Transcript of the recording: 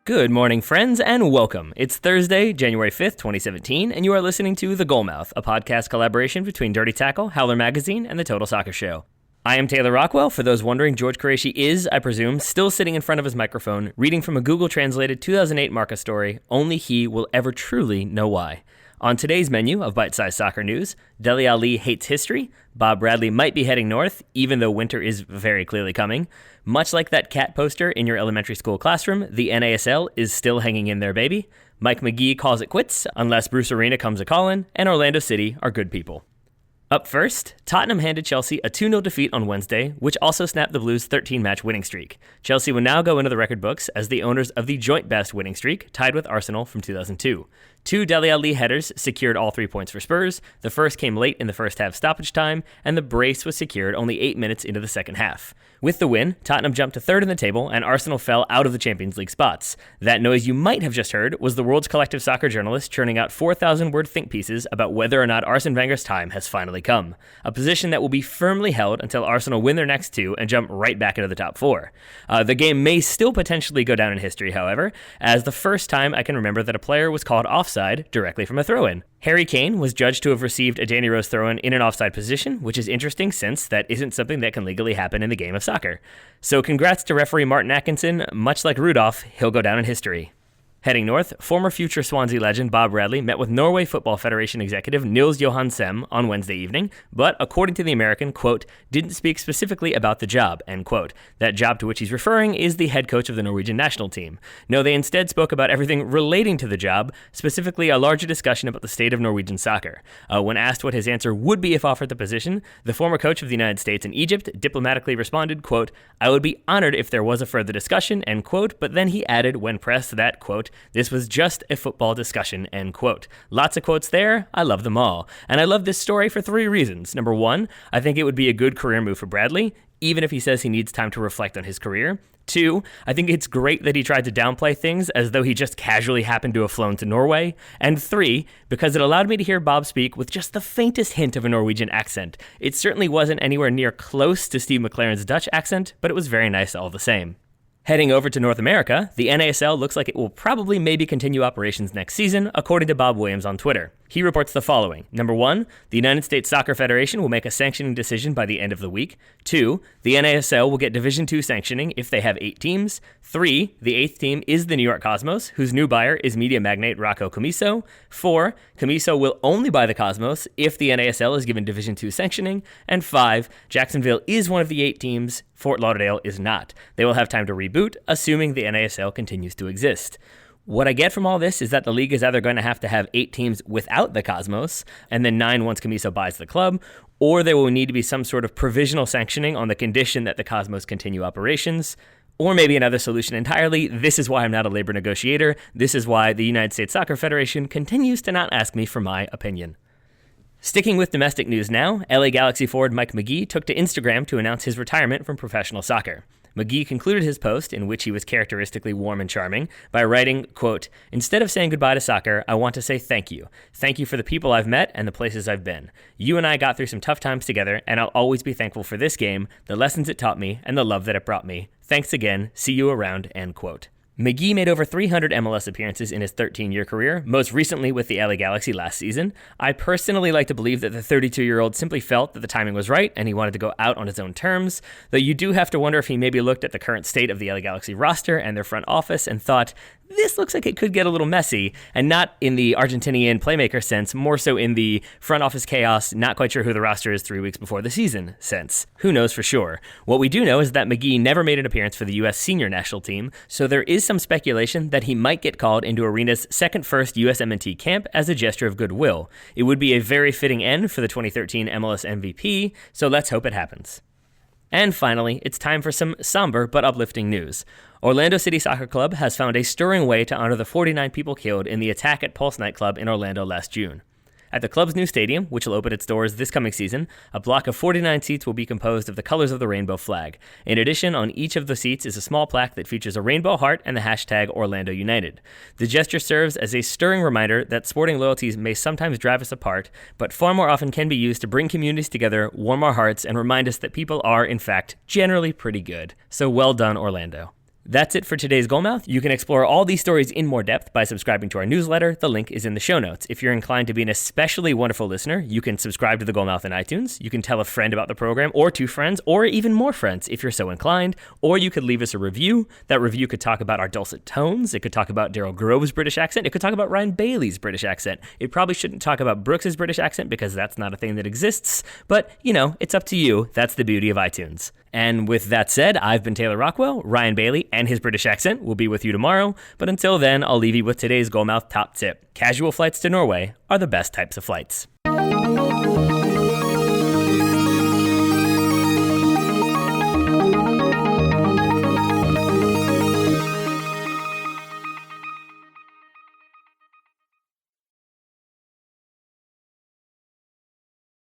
Good morning, friends, and welcome. It's Thursday, January 5th, 2017, and you are listening to The Goalmouth, a podcast collaboration between Dirty Tackle, Howler Magazine, and The Total Soccer Show. I am Taylor Rockwell. For those wondering, George Qureshi is, I presume, still sitting in front of his microphone, reading from a Google-translated 2008 Marca story. Only he will ever truly know why. On today's menu of bite-sized soccer news, Dele Alli hates history, Bob Bradley might be heading north, even though winter is very clearly coming. Much like that cat poster in your elementary school classroom, the NASL is still hanging in there, baby. Mike Magee calls it quits, unless Bruce Arena comes a-callin', and Orlando City are good people. Up first, Tottenham handed Chelsea a 2-0 defeat on Wednesday, which also snapped the Blues' 13-match winning streak. Chelsea will now go into the record books as the owners of the joint best winning streak, tied with Arsenal from 2002. Two Dele Alli headers secured all 3 points for Spurs. The first came late in the first half stoppage time, and the brace was secured only 8 minutes into the second half. With the win, Tottenham jumped to third in the table, and Arsenal fell out of the Champions League spots. That noise you might have just heard was the world's collective soccer journalist churning out 4,000-word think pieces about whether or not Arsene Wenger's time has finally come. A position that will be firmly held until Arsenal win their next two and jump right back into the top four. The game may still potentially go down in history, however, as the first time I can remember that a player was called offside directly from a throw-in. Harry Kane was judged to have received a Danny Rose throw-in in an offside position, which is interesting since that isn't something that can legally happen in the game of soccer. So congrats to referee Martin Atkinson. Much like Rudolph, he'll go down in history. Heading north, former future Swansea legend Bob Bradley met with Norway Football Federation executive Nils Johan Sem on Wednesday evening, but according to the American, quote, didn't speak specifically about the job, end quote. That job to which he's referring is the head coach of the Norwegian national team. No, they instead spoke about everything relating to the job, specifically a larger discussion about the state of Norwegian soccer. When asked what his answer would be if offered the position, the former coach of the United States and Egypt diplomatically responded, quote, I would be honored if there was a further discussion, end quote, but then he added when pressed that, quote, this was just a football discussion, end quote. Lots of quotes there. I love them all. And I love this story for 3 reasons. Number 1, I think it would be a good career move for Bradley, even if he says he needs time to reflect on his career. 2, I think it's great that he tried to downplay things as though he just casually happened to have flown to Norway. And 3, because it allowed me to hear Bob speak with just the faintest hint of a Norwegian accent. It certainly wasn't anywhere near close to Steve McLaren's Dutch accent, but it was very nice all the same. Heading over to North America, the NASL looks like it will probably maybe continue operations next season, according to Bob Williams on Twitter. He reports the following. Number 1, the United States Soccer Federation will make a sanctioning decision by the end of the week. 2, the NASL will get Division II sanctioning if they have 8 teams. 3, the 8th team is the New York Cosmos, whose new buyer is media magnate Rocco Commisso. 4, Commisso will only buy the Cosmos if the NASL is given Division II sanctioning. And 5, Jacksonville is one of the 8 teams. Fort Lauderdale is not. They will have time to reboot, assuming the NASL continues to exist. What I get from all this is that the league is either going to have 8 teams without the Cosmos, and then 9 once Commisso buys the club, or there will need to be some sort of provisional sanctioning on the condition that the Cosmos continue operations, or maybe another solution entirely. This is why I'm not a labor negotiator. This is why the United States Soccer Federation continues to not ask me for my opinion. Sticking with domestic news now, LA Galaxy forward Mike Magee took to Instagram to announce his retirement from professional soccer. Magee concluded his post, in which he was characteristically warm and charming, by writing, quote, instead of saying goodbye to soccer, I want to say thank you. Thank you for the people I've met and the places I've been. You and I got through some tough times together, and I'll always be thankful for this game, the lessons it taught me, and the love that it brought me. Thanks again. See you around, end quote. Magee made over 300 MLS appearances in his 13-year career, most recently with the LA Galaxy last season. I personally like to believe that the 32-year-old simply felt that the timing was right and he wanted to go out on his own terms, though you do have to wonder if he maybe looked at the current state of the LA Galaxy roster and their front office and thought, this looks like it could get a little messy, and not in the Argentinian playmaker sense, more so in the front office chaos, not quite sure who the roster is 3 weeks before the season sense. Who knows for sure? What we do know is that Magee never made an appearance for the U.S. senior national team, so there is some speculation that he might get called into Arena's second-first USMNT camp as a gesture of goodwill. It would be a very fitting end for the 2013 MLS MVP, so let's hope it happens. And finally, it's time for some somber but uplifting news. Orlando City Soccer Club has found a stirring way to honor the 49 people killed in the attack at Pulse nightclub in Orlando last June. At the club's new stadium, which will open its doors this coming season, a block of 49 seats will be composed of the colors of the rainbow flag. In addition, on each of the seats is a small plaque that features a rainbow heart and the hashtag Orlando United. The gesture serves as a stirring reminder that sporting loyalties may sometimes drive us apart, but far more often can be used to bring communities together, warm our hearts, and remind us that people are, in fact, generally pretty good. So well done, Orlando. That's it for today's Goalmouth. You can explore all these stories in more depth by subscribing to our newsletter. The link is in the show notes. If you're inclined to be an especially wonderful listener, you can subscribe to the Goalmouth in iTunes. You can tell a friend about the program, or 2 friends, or even more friends if you're so inclined. Or you could leave us a review. That review could talk about our dulcet tones. It could talk about Daryl Grove's British accent. It could talk about Ryan Bailey's British accent. It probably shouldn't talk about Brooks's British accent because that's not a thing that exists. But, it's up to you. That's the beauty of iTunes. And with that said, I've been Taylor Rockwell. Ryan Bailey and his British accent will be with you tomorrow. But until then, I'll leave you with today's Goalmouth top tip. Casual flights to Norway are the best types of flights.